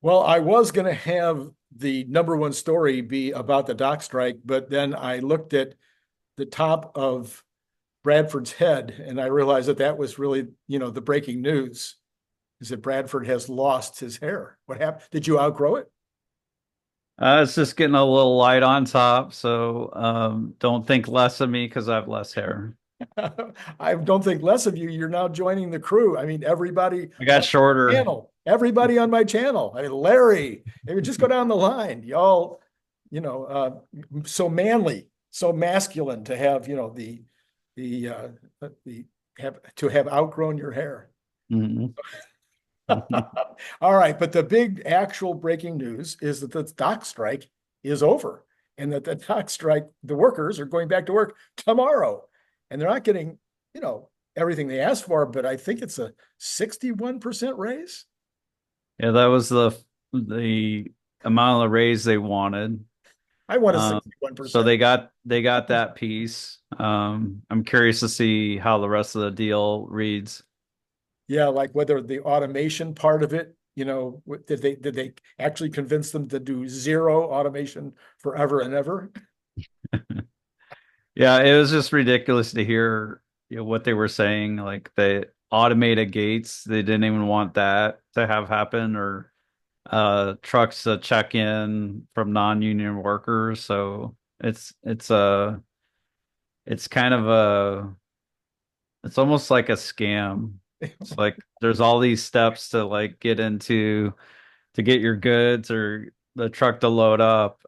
Well, I was going to have the number one story be about the dock strike, but then I looked at the top of Bradford's head and I realized that that was really, the breaking news is that Bradford has lost his hair. What happened? Did you outgrow it? It's just getting a little light on top, so don't think less of me because I have less hair. I don't think less of you. You're now joining the crew. I mean, everybody I got on my shorter. channel, everybody on my channel. I mean, Larry, maybe just go down the line. Y'all, so manly, so masculine to have, the the have to have outgrown your hair. Mhm. All right, but the big actual breaking news is that the dock strike is over and that the dock strike, the workers are going back to work tomorrow. And they're not getting, everything they asked for, but I think it's a 61% raise. Yeah, that was the amount of the raise they wanted. I want a So 61%. they got that piece. I'm curious to see how the rest of the deal reads. Yeah, like whether the automation part of it, did they actually convince them to do zero automation forever and ever? Yeah, it was just ridiculous to hear, what they were saying. Like the automated gates, they didn't even want that to have happen, or trucks to check in from non-union workers. So it's kind of it's almost like a scam. It's like there's all these steps to like get into to get your goods or the truck to load up.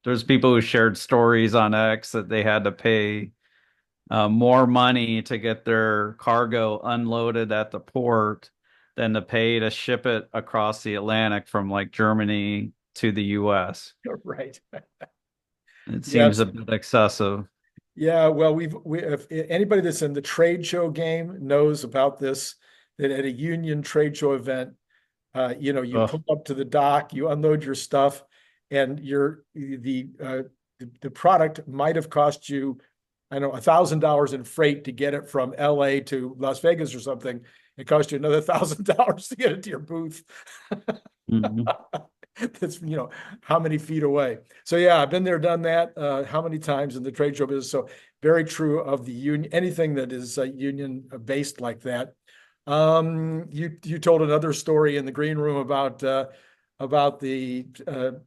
There's people who shared stories on X that they had to pay more money to get their cargo unloaded at the port than to pay to ship it across the Atlantic from like Germany to the US. Right. It seems Yes. a bit excessive. Yeah, well, if anybody that's in the trade show game knows about this, that at a union trade show event, you Ugh. pull up to the dock, you unload your stuff, and the product might have cost you, I don't know, $1,000 in freight to get it from LA to Las Vegas or something. It cost you another $1,000 to get it to your booth. Mhm. That's, how many feet away. So yeah, I've been there, done that, how many times in the trade show business. So very true of the union, anything that is union based like that. You told another story in the green room about the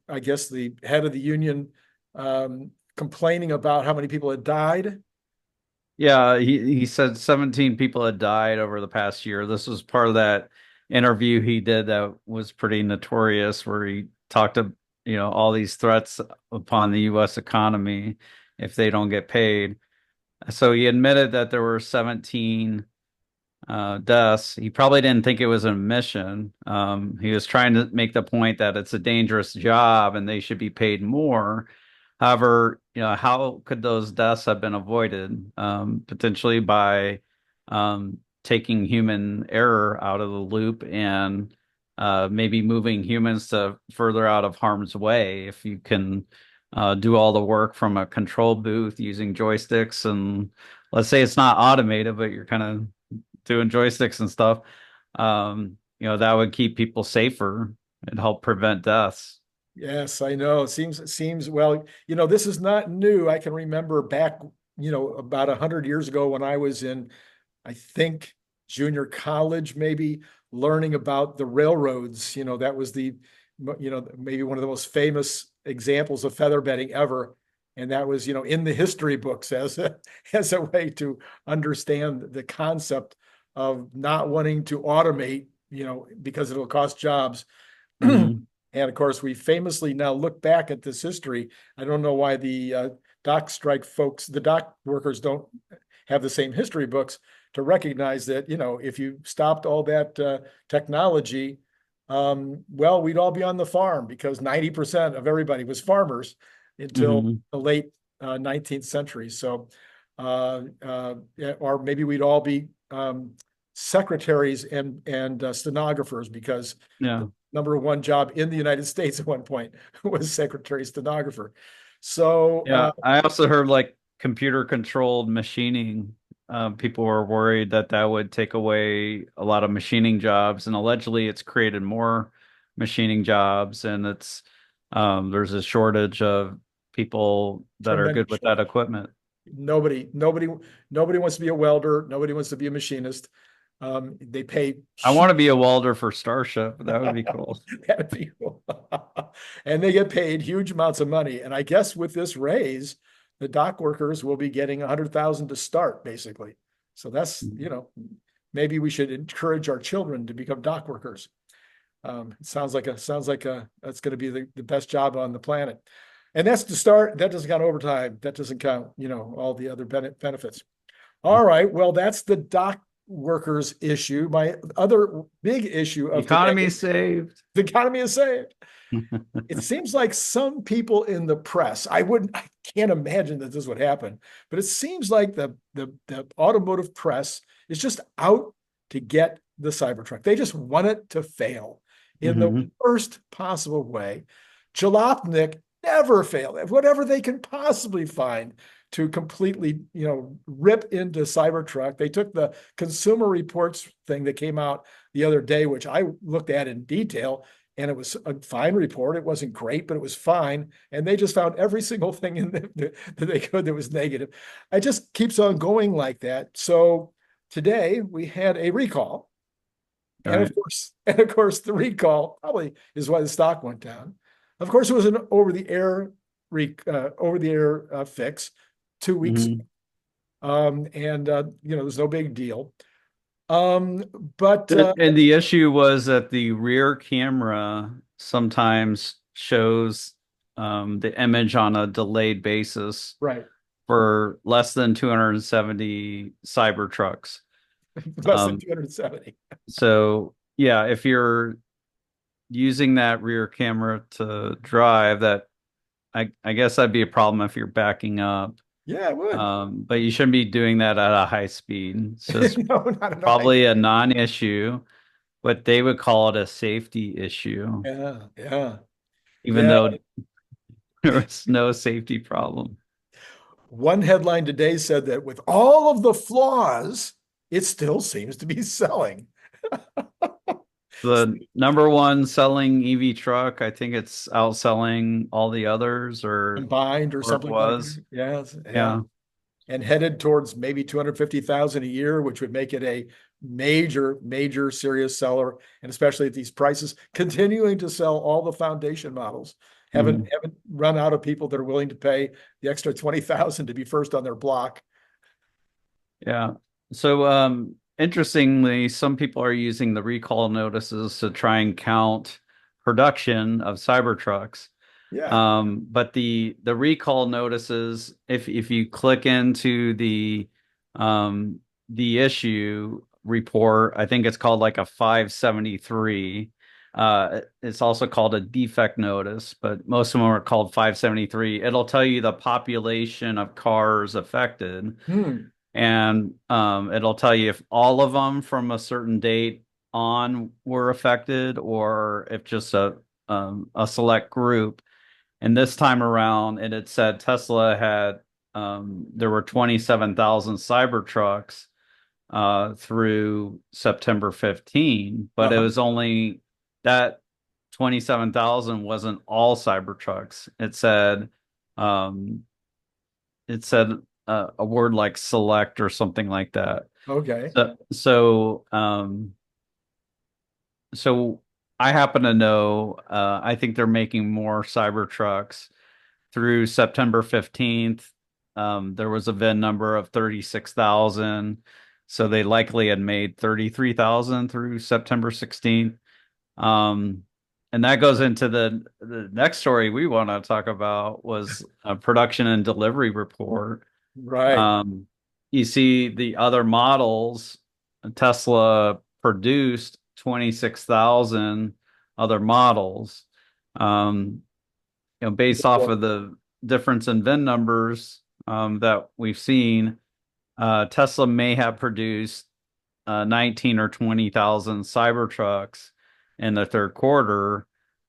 I guess the head of the union complaining about how many people had died. Yeah, he said 17 people had died over the past year. This was part of that interview he did that was pretty notorious, where he talked to, all these threats upon the US economy if they don't get paid. So he admitted that there were 17 deaths. He probably didn't think it was an admission. He was trying to make the point that it's a dangerous job and they should be paid more. However, how could those deaths have been avoided? Potentially by taking human error out of the loop and maybe moving humans to further out of harm's way. If you can do all the work from a control booth using joysticks, and let's say it's not automated, but you're kind of doing joysticks and stuff, that would keep people safer and help prevent deaths. Yes, I know. It seems well, this is not new. I can remember back, about 100 years ago when I was in, I think, junior college, maybe learning about the railroads. That was maybe one of the most famous examples of feather bedding ever. And that was, in the history books as as a way to understand the concept of not wanting to automate, because it'll cost jobs. Mhm. And of course, we famously now look back at this history. I don't know why the dock strike folks, the dock workers don't have the same history books to recognize that, if you stopped all that technology, well, we'd all be on the farm because 90% of everybody was farmers until Mhm. the late 19th century. So, yeah, or maybe we'd all be secretaries and stenographers because Yeah. number one job in the United States at one point was secretary stenographer. So, Yeah. I also heard like computer controlled machining. People were worried that that would take away a lot of machining jobs, and allegedly it's created more machining jobs, and there's a shortage of people that are good Tremendous with that shortage. equipment. Nobody, nobody, nobody wants to be a welder. Nobody wants to be a machinist. They pay I want huge. to be a welder for Starship. That would be cool. That'd be cool. And they get paid huge amounts of money. And I guess with this raise, the dock workers will be getting 100,000 to start, basically. So that's, maybe we should encourage our children to become dock workers. It sounds like that's going to be the best job on the planet. And that's to start. That doesn't count overtime. That doesn't count, all the other benefits. All right. Well, that's the dock workers issue. My other big issue of today, Economy saved. the economy is saved. It seems like some people in the press, I can't imagine that this would happen, but it seems like the automotive press is just out to get the Cybertruck. They just want it to fail in the Mhm. worst possible way. 𝐄𝐦𝐚𝐢𝐥 never failed. Whatever they can possibly find to completely, rip into Cybertruck. They took the Consumer Reports thing that came out the other day, which I looked at in detail, and it was a fine report. It wasn't great, but it was fine. And they just found every single thing in that they could that was negative. It just keeps on going like that. So today we had a recall. And Right. of course, the recall probably is why the stock went down. Of course, it was an over-the-air fix 2 weeks ago. Mhm. There's no big deal. But And the issue was that the rear camera sometimes shows the image on a delayed basis right, for less than 270 Cybertrucks. less than Um, 270. so yeah, if you're using that rear camera to drive, that I guess that'd be a problem if you're backing up. Yeah, it would. But you shouldn't be doing that at a high speed. So it's No, not at all. probably a non-issue, but they would call it a safety issue, Yeah, yeah, even yeah. though there was no safety problem. One headline today said that with all of the flaws, it still seems to be selling. The number one selling EV truck, I think it's outselling all the others, Combined or or it something like was. that. Yes, yeah. Yeah. And headed towards maybe 250,000 a year, which would make it a major, major serious seller. And especially at these prices, continuing to sell all the foundation models. Haven't Mhm. haven't run out of people that are willing to pay the extra 20,000 to be first on their block. Yeah. So, interestingly, some people are using the recall notices to try and count production of Cybertrucks. Yeah. But the recall notices, if you click into the issue report, I think it's called like a 573. It's also called a defect notice, but most of them are called 573. It'll tell you the population of cars affected, Hmm. and it'll tell you if all of them from a certain date on were affected, or if just a select group. And this time around, it had said Tesla had there were 27,000 Cybertrucks through September 15, but it Uh-huh. was only that 27,000 wasn't all Cybertrucks. Um, it said a word like select or something like that. Okay. So I happen to know, I think they're making more Cybertrucks through September 15th. There was a VIN number of 36,000. So they likely had made 33,000 through September 16th. Um, and that goes into the next story we want to talk about was a production and delivery report. Right. Um, you see the other models, Tesla produced 26,000 other models. Um, based off of the difference in VIN numbers that we've seen, Tesla may have produced 19 or 20,000 Cybertrucks in the third quarter.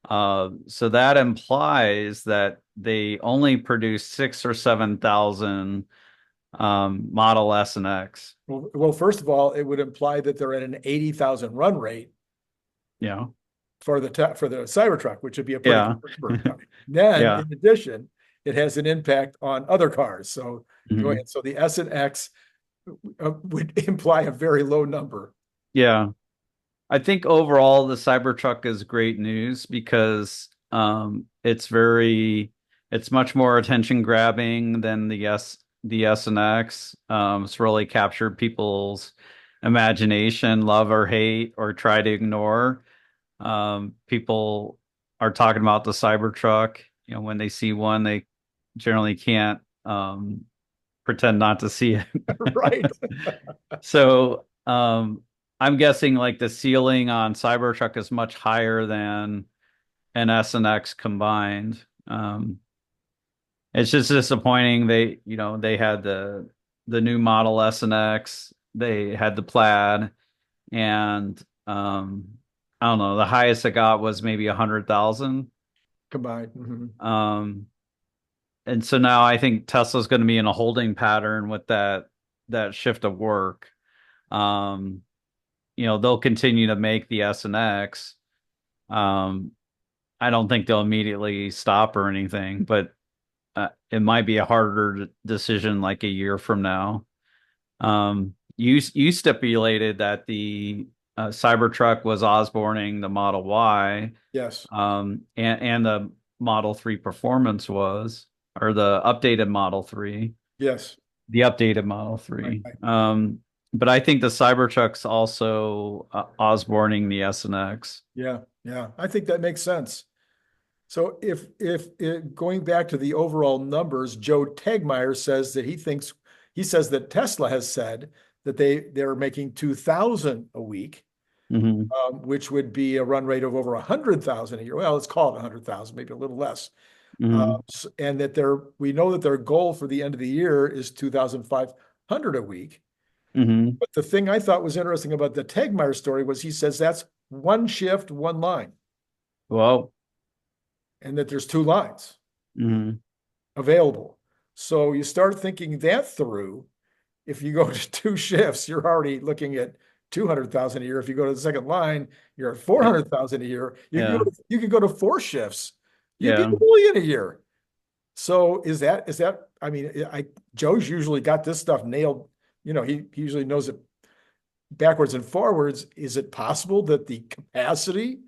So that implies that they only produced 6 or 7,000 Model S and X. Well, first of all, it would imply that they're at an 80,000 run rate. Yeah. for the Cybertruck, which would be a pretty Yeah. good number. Then, Yeah. in addition, it has an impact on other cars. So go Mhm. ahead. So the S and X would imply a very low number. Yeah. I think overall the Cybertruck is great news because it's much more attention grabbing than the S and X. It's really captured people's imagination, love or hate or try to ignore. People are talking about the Cybertruck. When they see one, they generally can't pretend not to see it. Right. So, I'm guessing like the ceiling on Cybertruck is much higher than an S and X combined. It's just disappointing. They had the new model S and X, they had the plaid, and I don't know, the highest it got was maybe 100,000. Combined. Mhm. And so now I think Tesla's going to be in a holding pattern with that shift of work. Um, they'll continue to make the S and X. Um, I don't think they'll immediately stop or anything, but it might be a harder decision like a year from now. You stipulated that the Cybertruck was Osborning the Model Y, Yes. and the Model 3 Performance was, or the updated Model 3, Yes. the updated Model Right. 3. Right. But I think the Cybertruck's also Osborning the S and X. Yeah. Yeah. I think that makes sense. So if it, going back to the overall numbers, Joe Tegmeyer says that he says that Tesla has said that they're making 2,000 a week, Hmm. which would be a run rate of over 100,000 a year. Well, let's call it 100,000, maybe a little less. Hmm. And that we know that their goal for the end of the year is 2,500 a week. Hmm. But the thing I thought was interesting about the Tegmeyer story was he says that's one shift, one line, Well, and that there's two lines hmm. available. So you start thinking that through. If you go to two shifts, you're already looking at 200,000 a year. If you go to the second line, you're at 400,000 a year. Yeah. You could go to four shifts. You'd be a Yeah. million a year. So is that I mean, Joe's usually got this stuff nailed. He usually knows it backwards and forwards. Is it possible that the capacity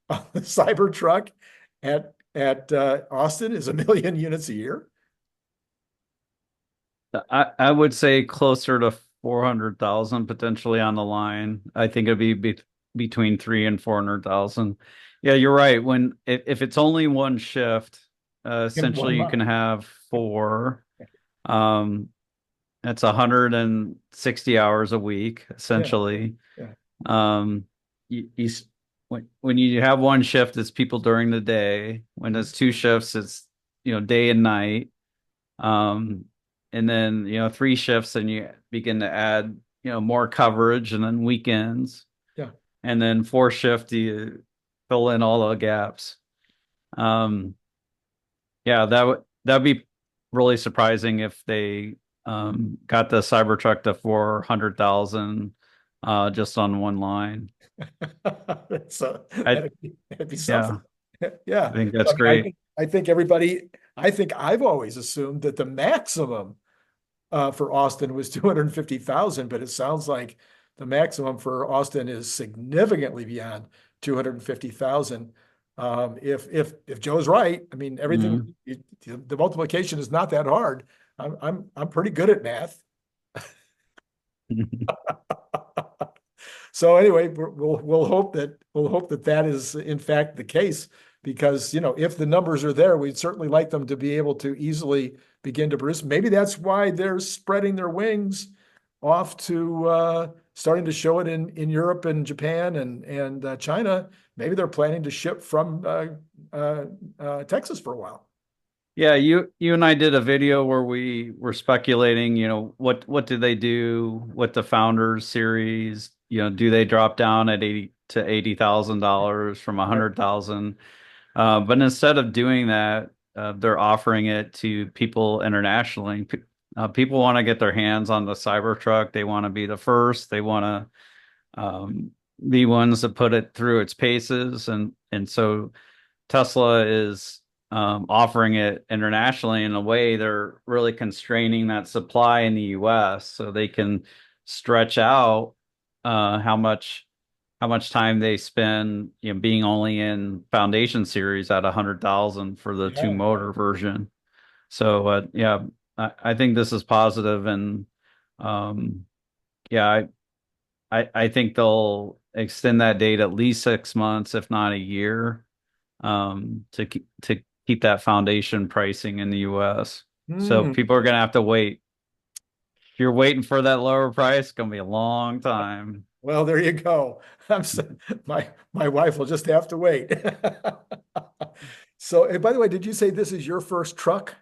of the Cybertruck at Austin is a million units a year? I would say closer to 400,000 potentially on the line. I think it'd be between 3 and 400,000. Yeah, you're right. If it's only one shift, In one essentially you can line. have four. Um, that's 160 hours a week, Yeah, essentially. yeah, Um, when you have one shift, it's people during the day. When mhm, it's two shifts, it's day and night. Um, and then, three shifts, and you begin to add, more coverage, and then weekends, yeah. and then four shift, you fill in all the gaps. Um, yeah, that'd be really surprising if they got the Cybertruck to 400,000 just on one line. So I that'd be something. Yeah, I Yeah. think So, that's I mean, great. I think I've always assumed that the maximum for Austin was 250,000, but it sounds like the maximum for Austin is significantly beyond 250,000. If Joe's right, I mean Mhm. the multiplication is not that hard. I'm pretty good at math. So anyway, we'll hope that that is in fact the case, because if the numbers are there, we'd certainly like them to be able to easily begin to produce. Maybe that's why they're spreading their wings off to starting to show it in Europe and Japan and China. Maybe they're planning to ship from Texas for a while. Yeah, you and I did a video where we were speculating, what do they do with the Founders series? Do they drop down at 80 to $80,000 from Right. 100,000? But instead of doing that, they're offering it to people internationally. People want to get their hands on the Cybertruck. They want to be the first. They want to be ones to put it through its paces, and so Tesla is offering it internationally. In a way, they're really constraining that supply in the US so they can stretch out how much time they spend, being only in Foundation series at 100,000 for the two Yeah. motor version. So yeah, I think this is positive, and um, yeah, I think they'll extend that date at least 6 months, if not a year, to keep that foundation pricing in the US. So Hmm. people are gonna have to wait. If you're waiting for that lower price, it's gonna be a long time. Well, there you go. My wife will just have to wait. So, and by the way, did you say this is your first truck,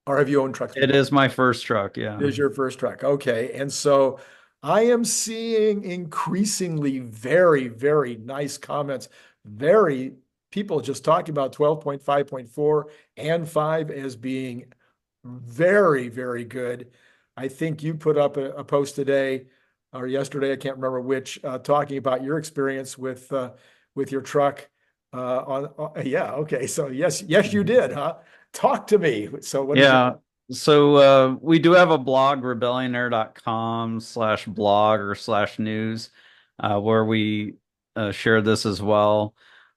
or have you owned trucks It before? is my first truck, It yeah. is your first truck. Okay. And so I am seeing increasingly very, very nice comments. Very people just talking about 12.5.4 and 5 as being very, very good. I think you put up a post today or yesterday, I can't remember which, talking about your experience with your truck. Yeah, okay. So yes, you did, huh? Talk to me. So what is your Yeah. So we do have a blog, rebellionaire.com/blog or /news, where we share this as well.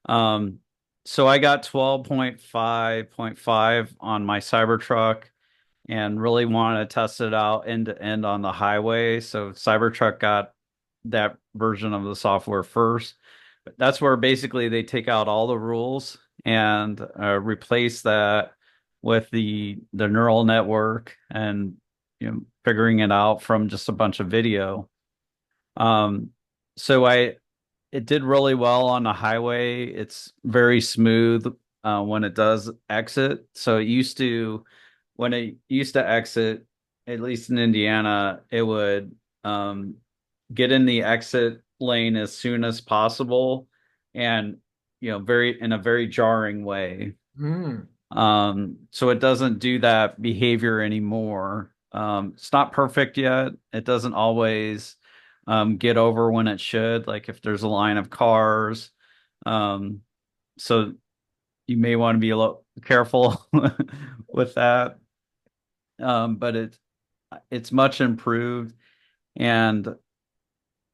Um, so I got 12.5.5 on my Cybertruck and really wanted to test it out end to end on the highway. So Cybertruck got that version of the software first. But that's where basically they take out all the rules and replace that with the neural network, and figuring it out from just a bunch of video. Um, so it did really well on the highway. It's very smooth when it does exit. So when it used to exit, at least in Indiana, it would get in the exit lane as soon as possible, and very in a very jarring way. Hmm. So it doesn't do that behavior anymore. It's not perfect yet. It doesn't always get over when it should, like if there's a line of cars. Um, so you may want to be a little careful with that. But it's much improved, and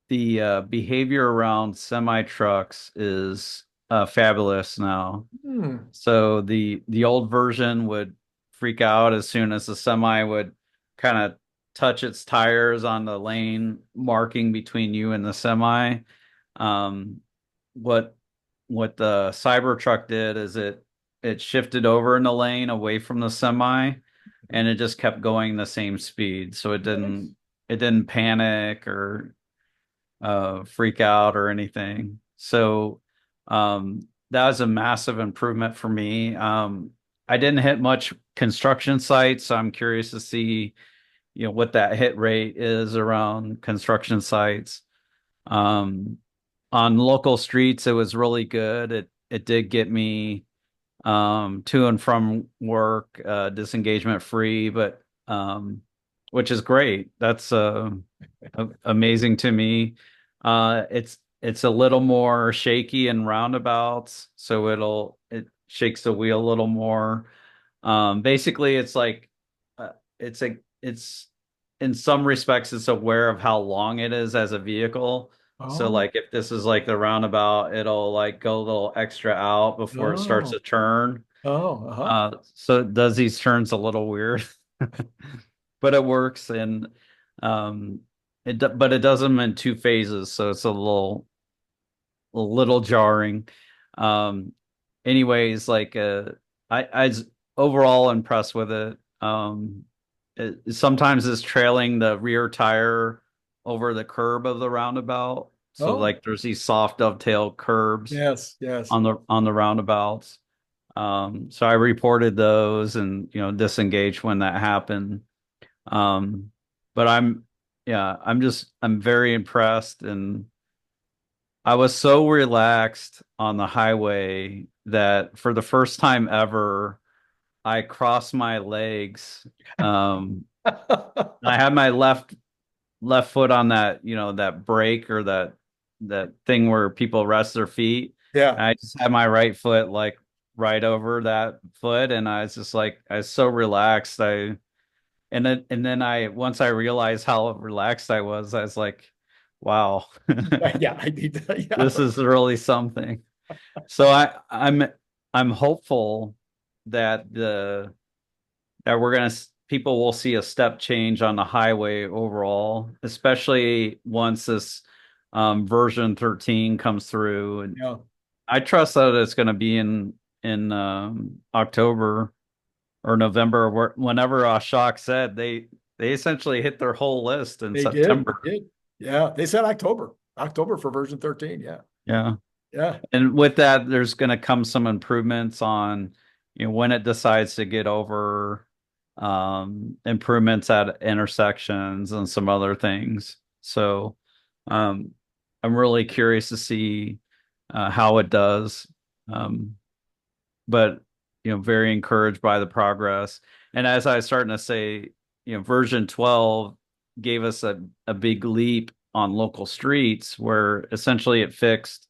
the behavior around semi trucks is fabulous now. Hmm. So the old version would freak out as soon as the semi would kind of touch its tires on the lane marking between you and the semi. Um, what what the Cybertruck did is it shifted over in the lane away from the semi, and it just kept going the same speed. So it Nice. didn't panic or freak out or anything. So that was a massive improvement for me. I didn't hit much construction sites, so I'm curious to see, what that hit rate is around construction sites. Um, on local streets, it was really good. It did get me to and from work disengagement free, but which is great. That's amazing to me. It's a little more shaky in roundabouts, so it shakes the wheel a little more. Basically, it's like it's in some respects it's aware of how long it is as a vehicle. So Oh, like if this is like the roundabout, it'll like go a little extra out before it starts oh, to turn. oh, uh-huh. So it does these turns a little weird, but it works, and um, but it does them in two phases, so it's a little jarring. Um, anyways, like I was overall impressed with it. Sometimes it's trailing the rear tire over the curb of the roundabout, so Oh, like there's these soft dovetail curbs yes, yes. on the roundabouts. So I reported those and disengaged when that happened. Um, but I'm very impressed, and I was so relaxed on the highway that for the first time ever, I crossed my legs. I had my left foot on that, that brake or that that thing where people rest their feet. Yeah. I just had my right foot like right over that foot, and I was just like I was so relaxed. And then I once I realized how relaxed I was like, wow, Yeah, I need to, yeah. this is really something. So I'm hopeful that we're gonna people will see a step change on the highway overall, especially once this version 13 comes through. And Yeah. I trust that it's gonna be in October or November, whenever Ashok said they essentially hit their whole list in They did. September. They did. Yeah. They said October. October for version 13. Yeah. Yeah. Yeah. And with that, there's going to come some improvements on, when it decides to get over, improvements at intersections and some other things. So, um, I'm really curious to see how it does. Um, but very encouraged by the progress. And as I was starting to say, version 12 gave us a big leap on local streets where essentially it fixed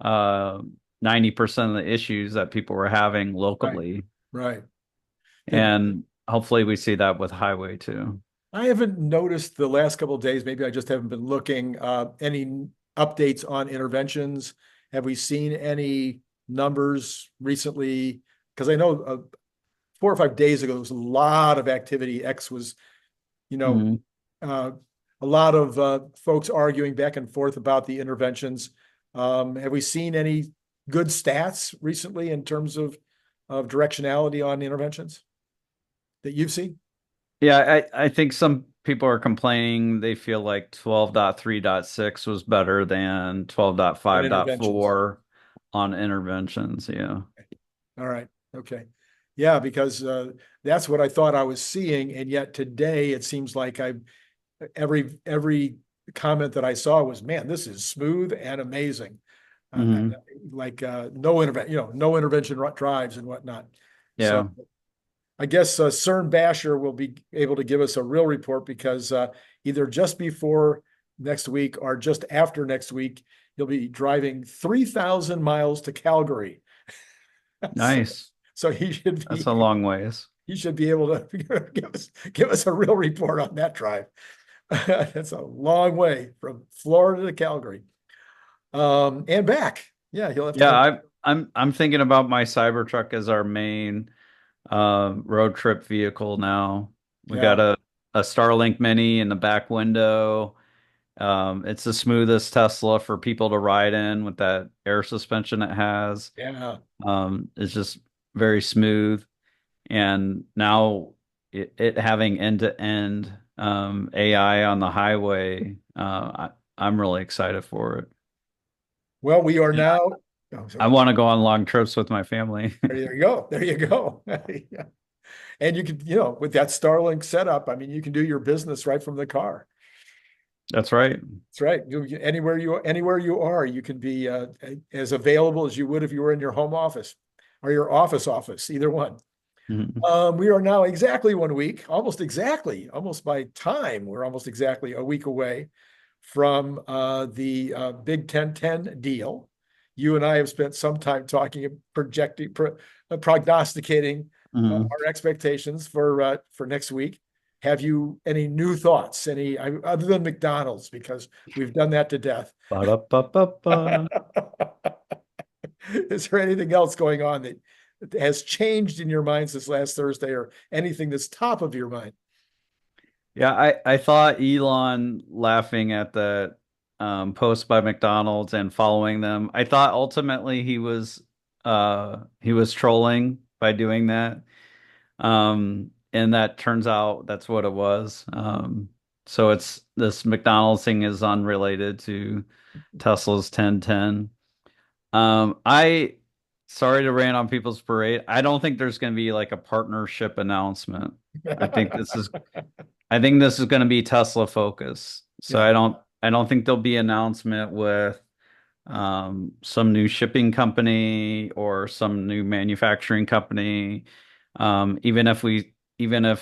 90% of the issues that people were having Right. locally. Right. The, And hopefully we see that with highway too. I haven't noticed the last couple of days, maybe I just haven't been looking, any updates on interventions. Have we seen any numbers recently? Because I know 4 or 5 days ago, there was a lot of activity. X was, you know, Mhm. uh, a lot of folks arguing back and forth about the interventions. Have we seen any good stats recently in terms of directionality on interventions that you've seen? Yeah, I think some people are complaining they feel like 12.3.6 was better than On interventions. 12.5.4 on interventions. Yeah. All right. Okay. Yeah, because that's what I thought I was seeing, and yet today it seems like I every comment that I saw was, man, this is smooth and amazing. Hmm. Like no intervention, no intervention drives and whatnot. So Yeah. I guess Cern Basher will be able to give us a real report because either just before next week or just after next week, he'll be driving 3,000 miles to Calgary. So, Nice. so That's a long ways. he should be able to give us a real report on that drive. That's a long way from Florida to Calgary, and back. Yeah, he'll have to Yeah, come. I'm thinking about my Cybertruck as our main road trip vehicle now. We got Yeah, a Starlink Mini in the back window. It's the smoothest Tesla for people to ride in with that air suspension it has. yeah. It's just very smooth. And now it having end-to-end AI on the highway, I'm really excited for it. Well, we are Yeah, now. Oh, I sorry. want to go on long trips with my family. There you go. There you go. Yeah. And you could, with that Starlink setup, I mean, you can do your business right from the car. That's right. That's right. Anywhere you are, you can be as available as you would if you were in your home office or your office, either one. Mhm. We are now exactly 1 week, almost exactly, almost by time, we're almost exactly a week away from the Big 10-10 deal. You and I have spent some time talking, projecting, prognosticating Mhm. our expectations for next week. Have you any new thoughts? Any other than McDonald's, because we've done that to death. Ba-da-ba-ba-ba. Is there anything else going on that has changed in your mind since last Thursday, or anything that's top of your mind? Yeah, I thought Elon laughing at the post by McDonald's and following them. I thought ultimately he was trolling by doing that. And that turns out that's what it was. So it's this McDonald's thing is unrelated to Tesla's 1010. I sorry to rain on people's parade. I don't think there's going to be like a partnership announcement. I think this is I think this is going to be Tesla focus. So Yeah, I don't think there'll be announcement with some new shipping company or some new manufacturing company. Even if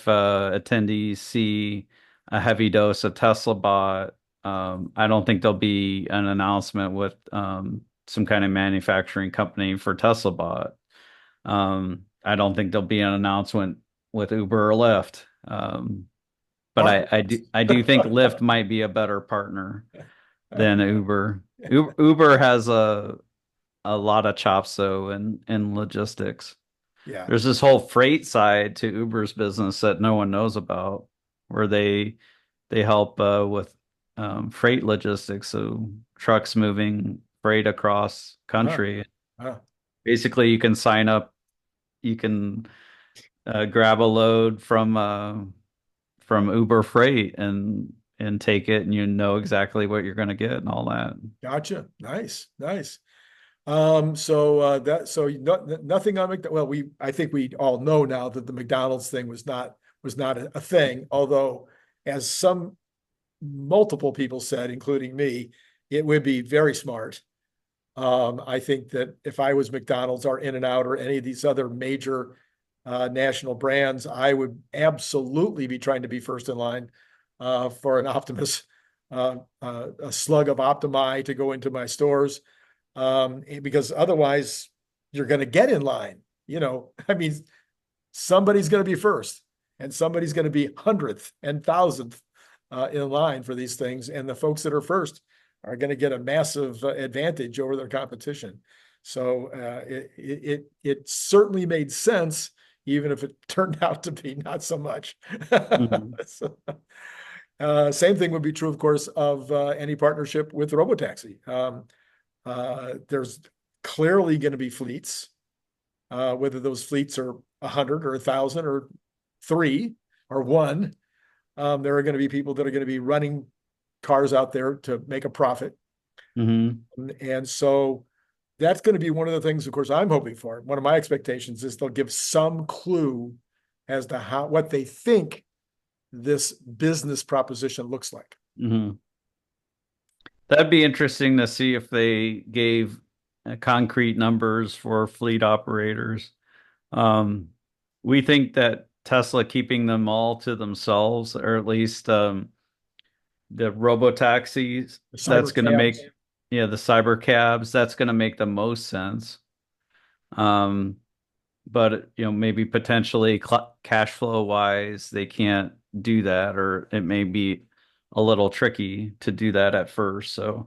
attendees see a heavy dose of Tesla bot, I don't think there'll be an announcement with some kind of manufacturing company for Tesla bought. I don't think there'll be an announcement with Uber or Lyft. But Mark. I do think Lyft might be a better partner than Uber. Uber has a lot of chops though in logistics. Yeah. There's this whole freight side to Uber's business that no one knows about, where they help with freight logistics, so trucks moving freight across Huh. country. Huh. Basically, you can sign up, you can grab a load from Uber Freight and take it, and you know exactly what you're going to get and all that. Gotcha. Nice. Nice. So nothing on McDonald's. Well, I think we all know now that the McDonald's thing was not a thing, although as some multiple people said, including me, it would be very smart. I think that if I was McDonald's or In-N-Out or any of these other major national brands, I would absolutely be trying to be first in line for an Optimus, a slug of Optimi to go into my stores, because otherwise you're going to get in line. I mean, somebody's going to be first, and somebody's going to be hundredth and thousandth in line for these things, and the folks that are first are going to get a massive advantage over their competition. So it certainly made sense, even if it turned out to be not so much. Mhm. So, same thing would be true, of course, of any partnership with Robotaxi. There's clearly going to be fleets, whether those fleets are 100 or 1,000 or 3 or 1. There are going to be people that are going to be running cars out there to make a profit. Mhm. And so that's going to be one of the things, of course, I'm hoping for. One of my expectations is they'll give some clue as to what they think this business proposition looks like. Mhm. That'd be interesting to see if they gave concrete numbers for fleet operators. Um, we think that Tesla keeping them all to themselves, or at least the robotaxis, The that's cyber going to make, cabs. yeah, the cyber cabs, that's going to make the most sense. Um, but maybe potentially cash flow wise, they can't do that, or it may be a little tricky to do that at first. So,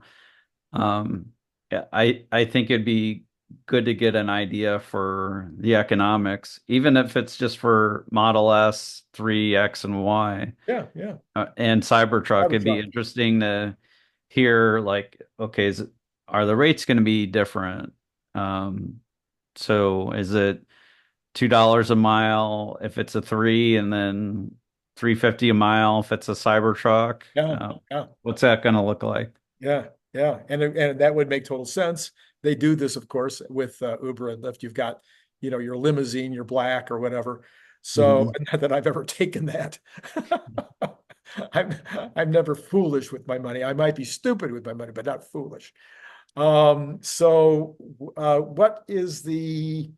yeah, I think it'd be good to get an idea for the economics, even if it's just for Model S, 3, X, and Y, Yeah, yeah. and Cybertruck. It'd be Cybertruck. interesting to hear, like, okay, are the rates going to be different? So is it $2 a mile if it's a 3, and then 350 a mile if it's a Cybertruck? Yeah, yeah. What's that going to look like? Yeah, yeah, and that would make total sense. They do this, of course, with Uber and Lyft. You've got, your limousine, your black or whatever. So Mhm. not that I've ever taken that. I'm I'm never foolish with my money. I might be stupid with my money, but not foolish. So what is the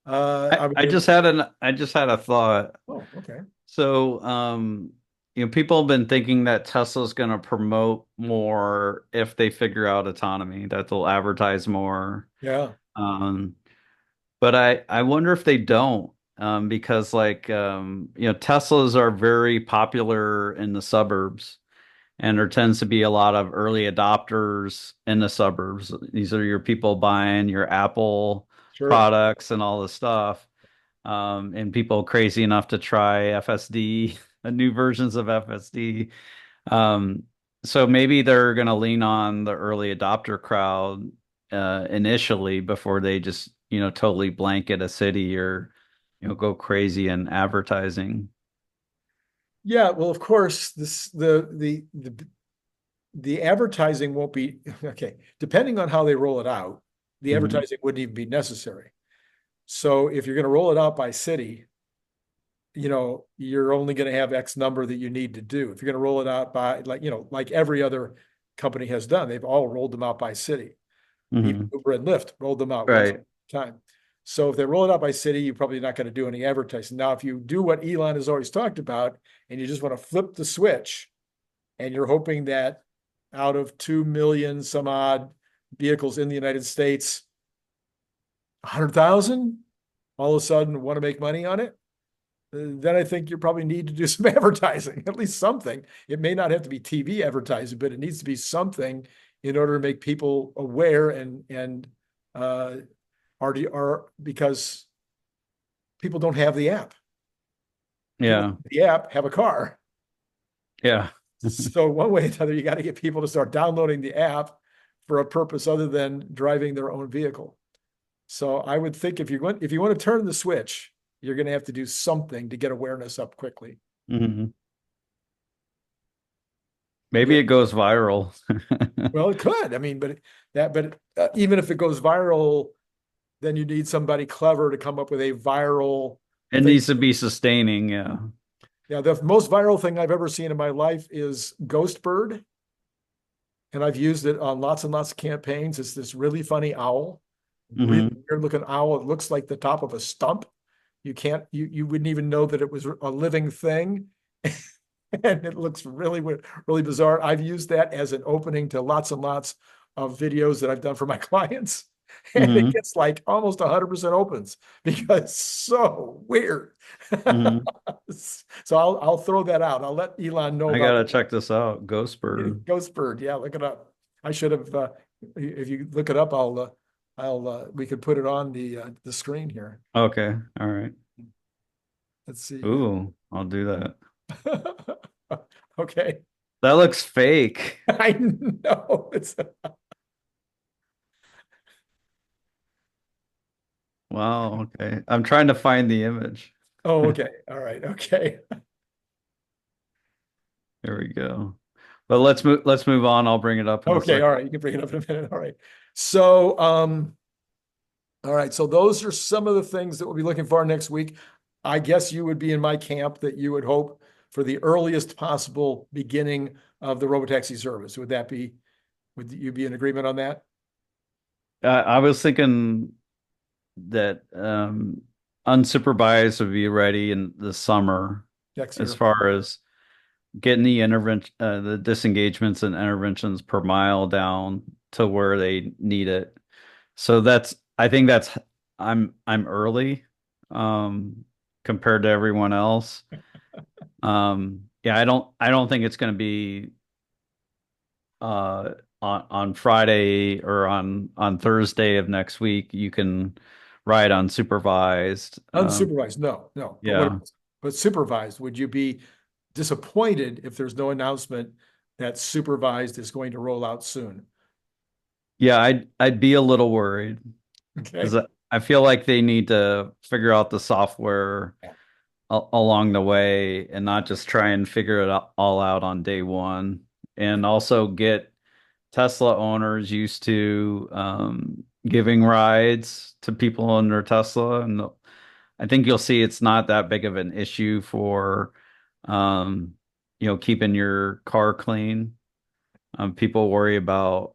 I I mean, I just had a thought. oh, okay. So, people have been thinking that Tesla's going to promote more if they figure out autonomy, that they'll advertise more. Yeah, Um, but I wonder if they don't, because like, Teslas are very popular in the suburbs, and there tends to be a lot of early adopters in the suburbs. These are your people buying your Apple sure. products and all this stuff, and people crazy enough to try FSD, new versions of FSD. Um, so maybe they're going to lean on the early adopter crowd initially before they just, totally blanket a city or, go crazy in advertising. Yeah, well, of course, the advertising won't be okay, depending on how they roll it out, the Hmm. advertising wouldn't even be necessary. So if you're going to roll it out by city, you're only going to have X number that you need to do. If you're going to roll it out by like every other company has done, they've all rolled them out by city. Even Hmm. Uber and Lyft rolled them out once at Right. a time. So if they roll it out by city, you're probably not going to do any advertising. Now, if you do what Elon has always talked about, and you just want to flip the switch, and you're hoping that out of 2 million some odd vehicles in the United States, 100,000 all of a sudden want to make money on it, then I think you probably need to do some advertising, at least something. It may not have to be TV advertising, but it needs to be something in order to make people aware and are because people don't have the app. Yeah. The app have a car. Yeah. So one way or another, you got to get people to start downloading the app for a purpose other than driving their own vehicle. So I would think if you want to turn the switch, you're going to have to do something to get awareness up quickly. Mhm. Maybe Yeah. it goes viral. Well, it could. I mean, but even if it goes viral, then you need somebody clever to come up with a viral It thing. needs to be sustaining. Yeah. Yeah, the most viral thing I've ever seen in my life is Ghostbird, and I've used it on lots and lots of campaigns. It's this really funny owl, really Mhm. weird looking owl. It looks like the top of a stump. You wouldn't even know that it was a living thing. And it looks really bizarre. I've used that as an opening to lots and lots of videos that I've done for my clients. And it Mhm. gets like almost 100% opens because it's so weird. Mhm. So I'll throw that out. I'll let Elon know I about gotta check this out. Ghostbird. Ghostbird. Yeah, look it up. I should have if you look it up, I'll we could put it on the screen here. Okay. All right. Let's see. Ooh, I'll do that. Okay. That looks fake. I know it's Wow. Okay. I'm trying to find the image. oh, okay. All right. Okay. Here we go. But let's move on. I'll bring it up in a Okay. All second. right. You can bring it up in a minute. All right. So, all right. So those are some of the things that we'll be looking for next week. I guess you would be in my camp that you would hope for the earliest possible beginning of the Robotaxi service. Would you be in agreement on that? I was thinking that unsupervised would be ready in the summer Next as year. far as getting the disengagements and interventions per mile down to where they need it. So I think I'm early compared to everyone else. Yeah, I don't think it's going to be on Friday or on Thursday of next week. You can ride unsupervised. Unsupervised, no. Yeah. But supervised, would you be disappointed if there's no announcement that supervised is going to roll out soon? Yeah, I'd be a little worried because Okay. I feel like they need to figure out the software along the way and not just try and figure it all out on day one. And also get Tesla owners used to giving rides to people in their Tesla. And I think you'll see it's not that big of an issue for um, keeping your car clean. People worry about,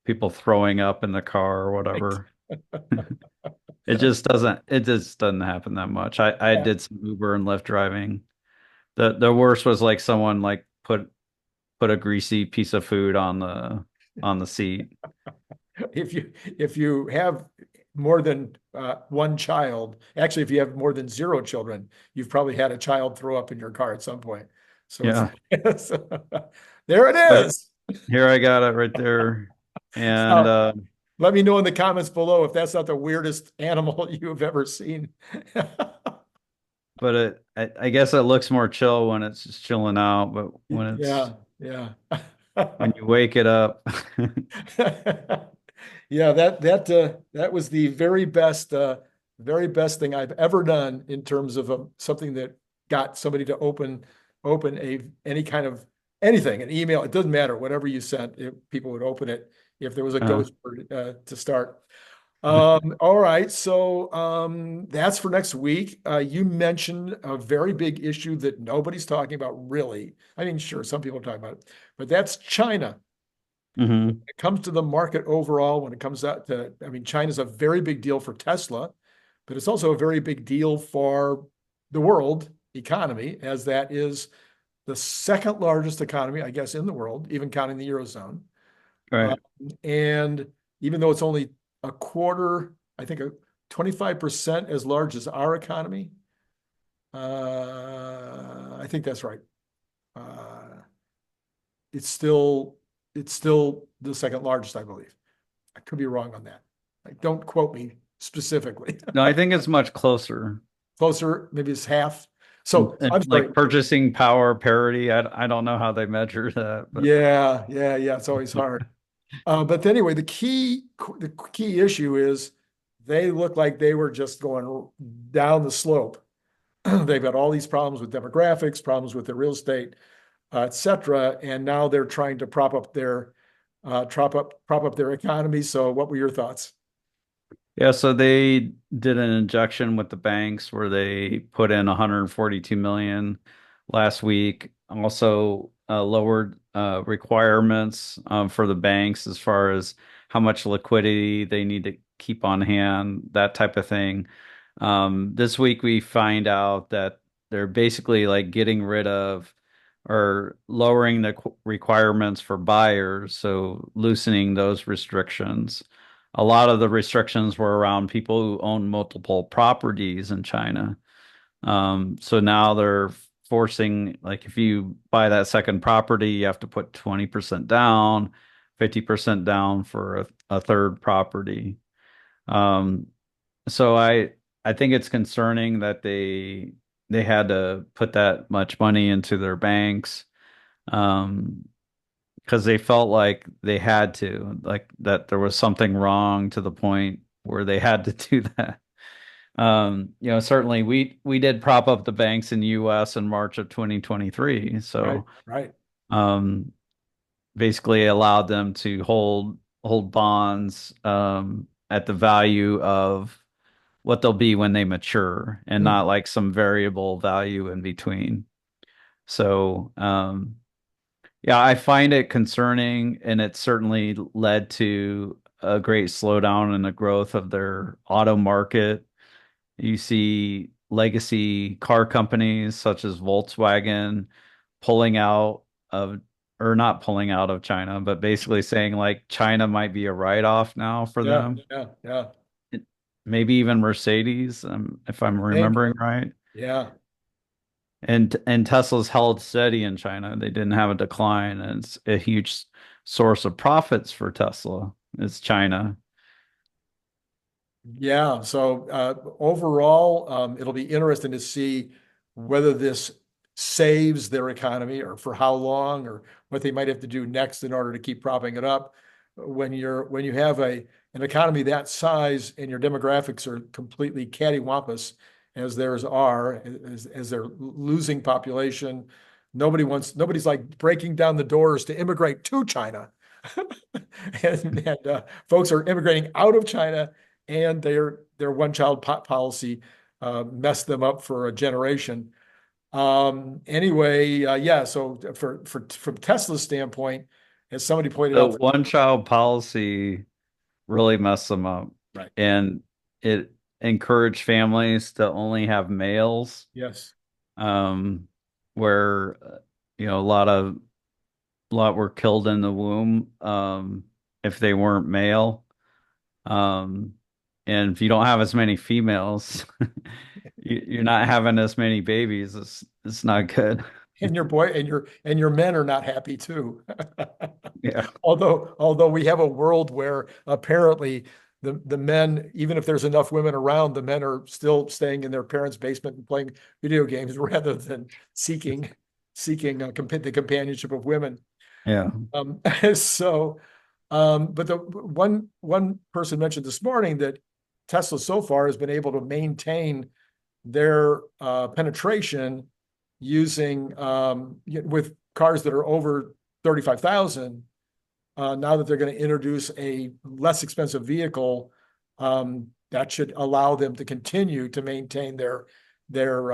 people throwing up in the car or Right. whatever. It just doesn't happen that much. I Yeah. did some Uber and Lyft driving. The worst was like someone like put a greasy piece of food on the seat. If you have more than one child, actually, if you have more than zero children, you've probably had a child throw up in your car at some point. So Yeah. it's there it But is. here I got it right there. And Now, let me know in the comments below if that's not the weirdest animal you've ever seen. but I guess it looks more chill when it's just chilling out, but Yeah, yeah. when you wake it up. Yeah, that was the very best thing I've ever done in terms of something that got somebody to open any kind of anything, an email. It doesn't matter, whatever you sent, people would open it if there was a Uh, ghost to start. All right, so that's for next week. You mentioned a very big issue that nobody's talking about, really. I mean, sure, some people are talking about it, but that's China. mhm. It comes to the market overall, when it comes out to, I mean, China's a very big deal for Tesla, but it's also a very big deal for the world economy, as that is the second largest economy, I guess, in the world, even counting the Eurozone. Um, Right. and even though it's only a quarter, I think 25% as large as our economy, I think that's right. Uh, it's still the second largest, I believe. I could be wrong on that. Like, don't quote me specifically. No, I think it's much closer. Closer, maybe it's half. So I'm sorry. Like purchasing power parity. I don't know how they measure that, but Yeah. It's always hard. But anyway, the key issue is they look like they were just going down the slope. They've got all these problems with demographics, problems with their real estate, et cetera, and now they're trying to prop up their economy. So, what were your thoughts? yeah, so they did an injection with the banks where they put in 142 million last week. Also, lowered requirements for the banks as far as how much liquidity they need to keep on hand, that type of thing. This week we find out that they're basically like getting rid of or lowering the requirements for buyers, so loosening those restrictions. A lot of the restrictions were around people who own multiple properties in China. So now they're forcing, like, if you buy that second property, you have to put 20% down, 50% down for a third property. Um, so I think it's concerning that they had to put that much money into their banks. Um, because they felt like they had to, like that there was something wrong to the point where they had to do that. Certainly we did prop up the banks in the US in March of 2023. Right, So right. um basically allowed them to hold bonds at the value of what they'll be when they mature and Mm, not like some variable value in between. So yeah, I find it concerning, and it certainly led to a great slowdown in the growth of their auto market. You see legacy car companies such as Volkswagen pulling out of, or not pulling out of China, but basically saying like China might be a write-off now for yeah, them. yeah. It- Maybe even Mercedes, if I'm I think, remembering right. yeah. And Tesla's held steady in China. They didn't have a decline, and it's a huge source of profits for Tesla. It's China. Yeah, so overall, it'll be interesting to see whether this saves their economy or for how long or what they might have to do next in order to keep propping it up. When you have an economy that size and your demographics are completely cattywampus as theirs are, as they're losing population, nobody's like breaking down the doors to immigrate to China. And folks are immigrating out of China and their one child policy messed them up for a generation. Anyway, yeah. So from Tesla's standpoint, as somebody pointed The out, one child policy really messed them up, right? and it encouraged families to only have males, Yes. um, where a lot were killed in the womb, if they weren't male. Um, and if you don't have as many females, you're not having as many babies. It's not good. And your boy and your men are not happy too. Yeah. Although we have a world where apparently the men, even if there's enough women around, the men are still staying in their parents' basement and playing video games rather than seeking the companionship of women. Yeah. Um, so, but the one person mentioned this morning that Tesla so far has been able to maintain their penetration using with cars that are over 35,000. Now that they're going to introduce a less expensive vehicle, that should allow them to continue to maintain their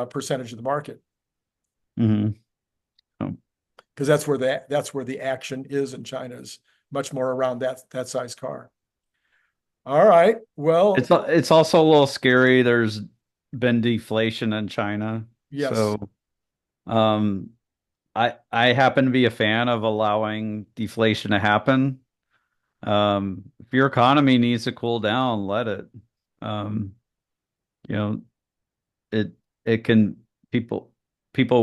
percentage of the market Hmm. because that's where the action is in China is much more around that size car. All right. Well, It's also a little scary. There's been deflation in China. yes. So, um, I happen to be a fan of allowing deflation to happen. If your economy needs to cool down, let it. Um, you know, it it can people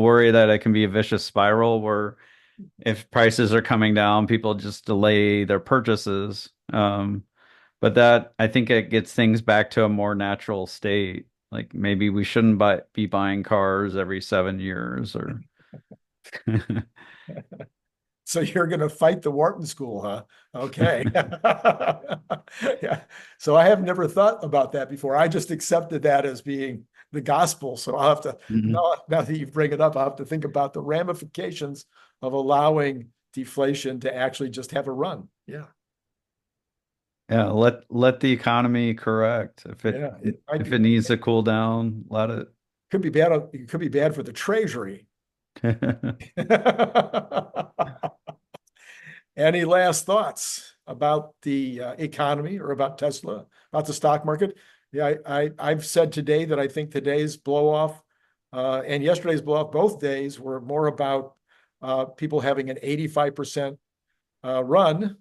worry that it can be a vicious spiral where if prices are coming down, people just delay their purchases. But that I think it gets things back to a more natural state. Like maybe we shouldn't be buying cars every 7 years or So you're going to fight the Wharton School, huh? Okay. Yeah. So I have never thought about that before. I just accepted that as being the gospel. So I'll have to, Mhm. now that you bring it up, I'll have to think about the ramifications of allowing deflation to actually just have a run. Yeah. Yeah, let the economy correct. Yeah. It might If be, it needs to cool down, let it. could be bad. It could be bad for the treasury. Any last thoughts about the economy or about Tesla, about the stock market? Yeah, I've said today that I think today's blow off and yesterday's blow off, both days were more about people having an 85% run.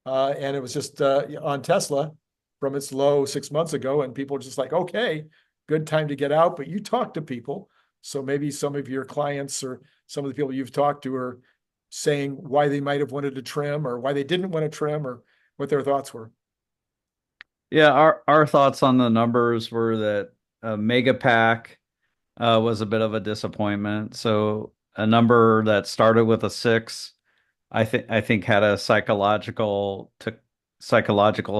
And it was just on Tesla from its low 6 months ago. And people were just like, okay, good time to get out. But you talk to people. So maybe some of your clients or some of the people you've talked to are saying why they might have wanted to trim or why they didn't want to trim or what their thoughts were. Yeah, our thoughts on the numbers were that Mega Pack was a bit of a disappointment. So a number that started with a six, I think had a psychological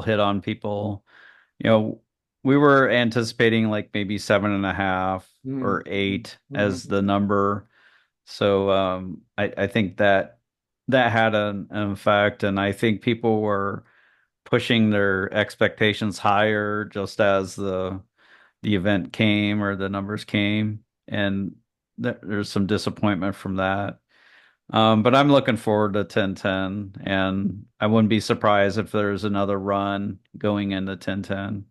hit on people. You know, we were anticipating like maybe 7.5 Mm, or eight mm, as the number. So I think that had an effect, and I think people were pushing their expectations higher just as the event came or the numbers came, and there's some disappointment from that. But I'm looking forward to 1010, and I wouldn't be surprised if there's another run going into 1010.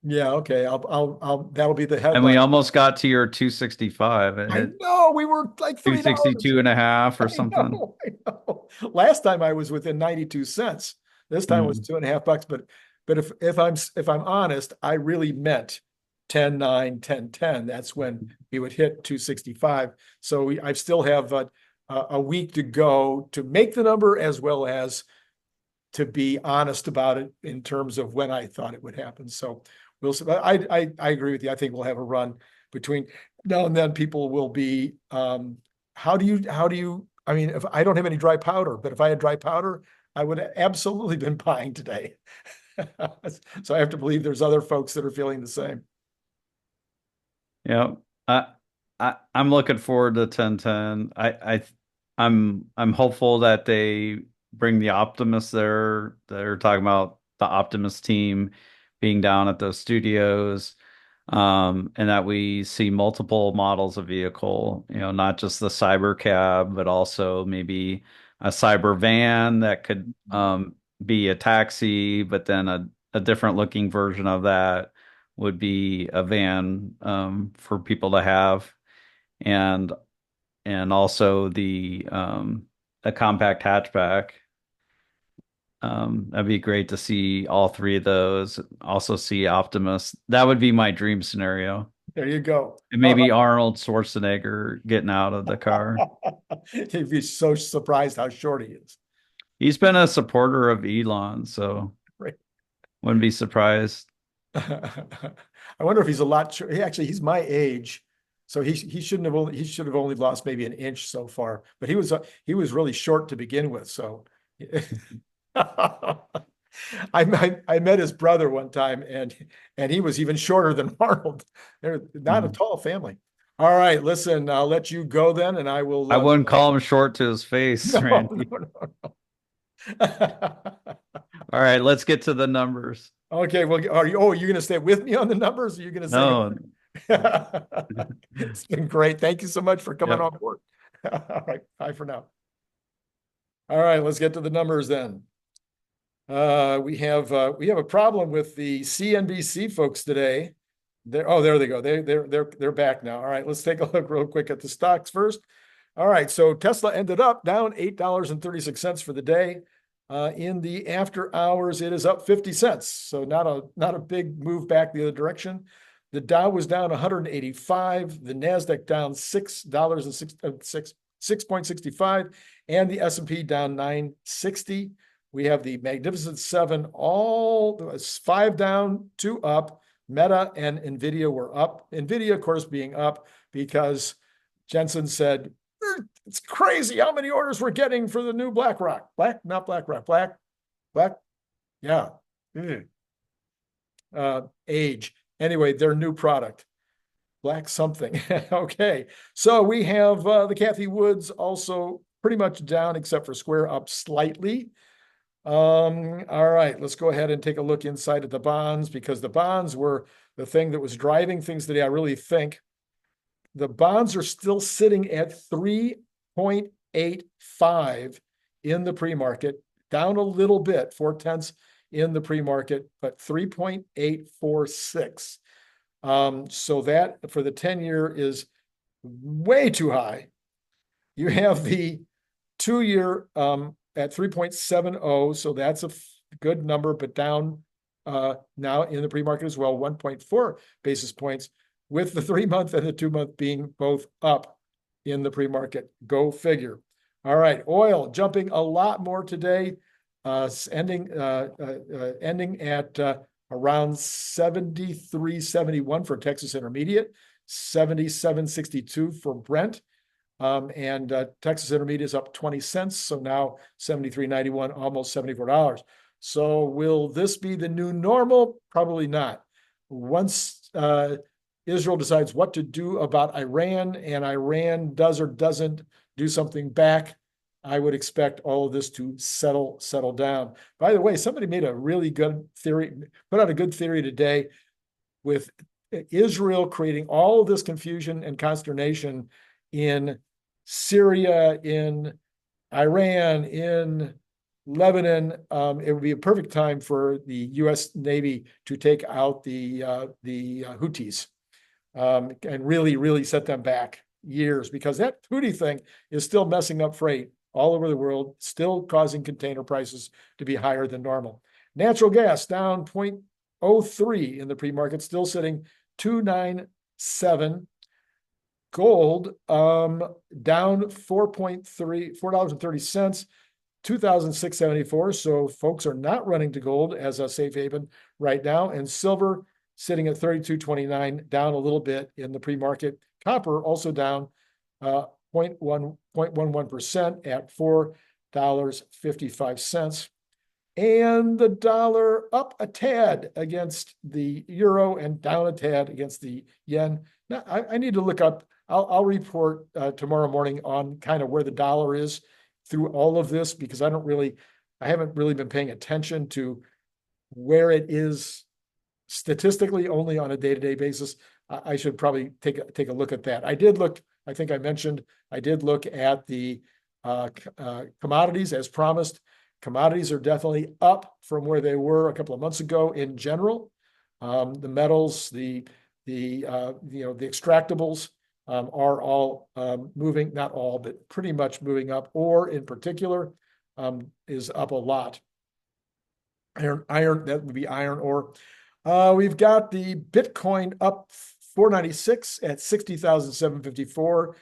yeah, okay. That'll be the And we headline. almost got to your 265. It I hit know we were like $3. 262 and a half or I something. know, I know. Last time I was within 92 cents. This time it was Mm. 2.5 bucks. But if I'm honest, I really meant 10.9, 10.10. That's when we would hit 265. So I still have a week to go to make the number as well as to be honest about it in terms of when I thought it would happen. So we'll see. I agree with you. I think we'll have a run between now and then. People will be how do you I mean, if I don't have any dry powder, but if I had dry powder, I would have absolutely been buying today. So I have to believe there's other folks that are feeling the same. Yeah. I, I'm looking forward to 1010. I'm hopeful that they bring the Optimus there. They're talking about the Optimus team being down at those studios. And that we see multiple models of vehicle, not just the cyber cab, but also maybe a cyber van that could be a taxi, but then a different looking version of that would be a van for people to have, and also the a compact hatchback. That'd be great to see all three of those. Also see Optimus. That would be my dream scenario. There you go. And maybe Arnold Schwarzenegger getting out of the car. You'd be so surprised how short he is. He's been a supporter of Elon, so Right. wouldn't be surprised. I wonder if he's a lot. Actually, he's my age, so he should have only lost maybe an inch so far. But he was really short to begin with. So I met his brother one time, and he was even shorter than Arnold. They're not a Mhm. tall family. All right, listen, I'll let you go then, and I will. I wouldn't call him short to his face, No, Randy. no, no. All right, let's get to the numbers. Okay, well, are you going to stay with me on the numbers? Or are you going to say No. goodbye? It's been great. Thank you so much for coming Yep. on board. All right, bye for now. All right, let's get to the numbers then. We have a problem with the CNBC folks today. There they go. They're back now. All right, let's take a look real quick at the stocks first. All right, so Tesla ended up down $8.36 for the day. In the after hours, it is up 50 cents. So not a big move back the other direction. The Dow was down 185, the NASDAQ down $6.65, and the S&P down 960. We have the Magnificent Seven, all 5 down, 2 up. Meta and NVIDIA were up. NVIDIA, of course, being up because Jensen said, it's crazy how many orders we're getting for the new BlackRock. Not BlackRock, Black, yeah. Age. Anyway, their new product. Black something. Okay. So we have the Cathie Woods also pretty much down except for Square up slightly. All right, let's go ahead and take a look inside of the bonds because the bonds were the thing that was driving things today. I really think the bonds are still sitting at 3.85 in the pre-market, down a little bit, 0.4 in the pre-market, but 3.846. So that for the 10-year is way too high. You have the 2-year at 3.70, so that's a good number, but down now in the pre-market as well, 1.4 basis points, with the 3-month and the 2-month being both up in the pre-market. Go figure. All right, oil jumping a lot more today, ending at around 73.71 for Texas Intermediate, 77.62 for Brent. And Texas Intermediate is up 20 cents. So now 73.91, almost $74. So will this be the new normal? Probably not. Once Israel decides what to do about Iran and Iran does or doesn't do something back, I would expect all of this to settle down. By the way, somebody made a really good theory, put out a good theory today with Israel creating all of this confusion and consternation in Syria, in Iran, in Lebanon. It would be a perfect time for the U.S. Navy to take out the Houthis and really set them back years, because that Houthi thing is still messing up freight all over the world, still causing container prices to be higher than normal. Natural gas down 0.03 in the pre-market, still sitting 297. Gold down $4.30, 2,674. So folks are not running to gold as a safe haven right now. And silver sitting at 32.29, down a little bit in the pre-market. Copper also down 0.11% at $4.55. And the dollar up a tad against the euro and down a tad against the yen. Now, I need to look up, I'll report tomorrow morning on kind of where the dollar is through all of this, because I haven't really been paying attention to where it is statistically, only on a day-to-day basis. I should probably take a look at that. I did look, I think I mentioned, I did look at the commodities as promised. Commodities are definitely up from where they were a couple of months ago in general. The metals, the extractables are all moving, not all, but pretty much moving up. Ore in particular is up a lot. Iron, that would be iron ore. We've got the Bitcoin up 496 at 60,754.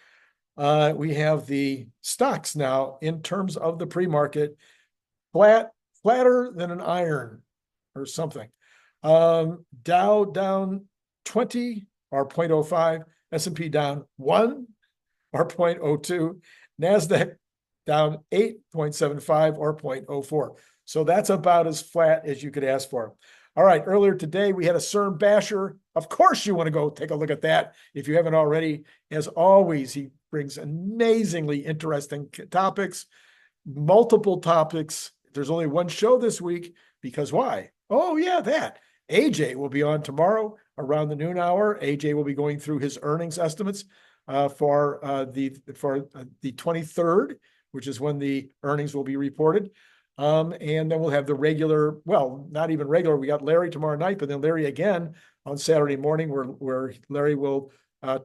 We have the stocks now in terms of the pre-market, flatter than an iron or something. Dow down 20 or 0.05, S&P down 1 or 0.02, NASDAQ down 8.75 or 0.04. So that's about as flat as you could ask for. All right, earlier today, we had a Cern basher. Of course, you want to go take a look at that if you haven't already. As always, he brings amazingly interesting topics, multiple topics. There's only one show this week because why? Oh, yeah, that. AJ will be on tomorrow around the noon hour. AJ will be going through his earnings estimates for the 23rd, which is when the earnings will be reported. And then we'll have the regular, well, not even regular. We got Larry tomorrow night, but then Larry again on Saturday morning, where Larry will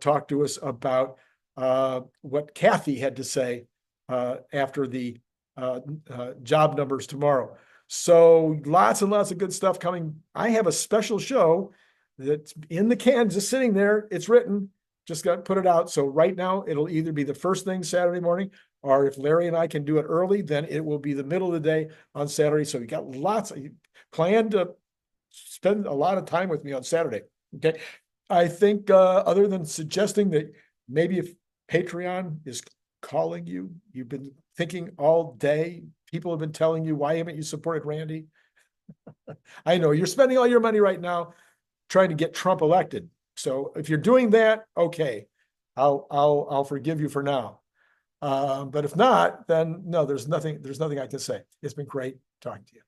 talk to us about what Kathy had to say after the job numbers tomorrow. So lots and lots of good stuff coming. I have a special show that's in the can, just sitting there. It's written, just got to put it out. So right now it'll either be the first thing Saturday morning, or if Larry and I can do it early, then it will be the middle of the day on Saturday. So you got lots, planned to spend a lot of time with me on Saturday. Okay. I think other than suggesting that maybe if Patreon is calling you, you've been thinking all day, people have been telling you, why haven't you supported Randy? I know you're spending all your money right now trying to get Trump elected. So if you're doing that, okay, I'll forgive you for now. But if not, then no, there's nothing I can say. It's been great talking to you.